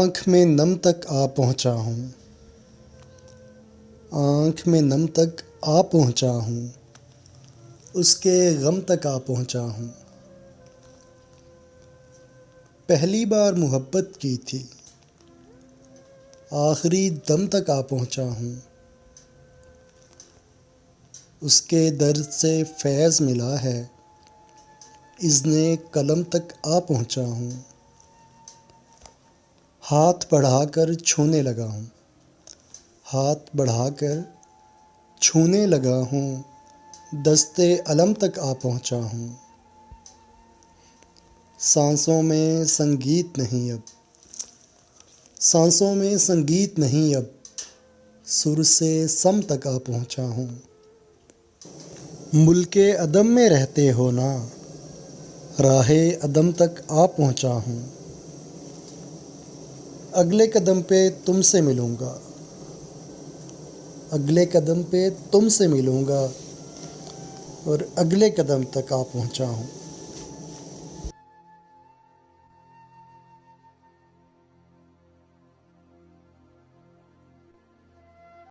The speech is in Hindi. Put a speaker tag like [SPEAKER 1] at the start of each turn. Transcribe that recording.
[SPEAKER 1] आँख में नम तक आ पहुँचा हूँ, आँख में नम तक आ पहुँचा हूँ, उसके गम तक आ पहुँचा हूँ। पहली बार मोहब्बत की थी, आखिरी दम तक आ पहुँचा हूँ, उसके दर्द से फैज़ मिला है, इज़्ने कलम तक आ पहुँचा हूँ। हाथ बढ़ाकर छूने लगा हूँ, हाथ बढ़ाकर छूने लगा हूँ, दस्ते अलम तक आ पहुँचा हूँ। सांसों में संगीत नहीं अब, सांसों में संगीत नहीं अब, सुर से सम तक आ पहुँचा हूँ। मुल्के अदम में रहते हो ना, राहे अदम तक आ पहुँचा हूँ। अगले कदम पे तुमसे मिलूँगा, अगले कदम पे तुमसे मिलूँगा और अगले कदम तक आ पहुँचा हूँ।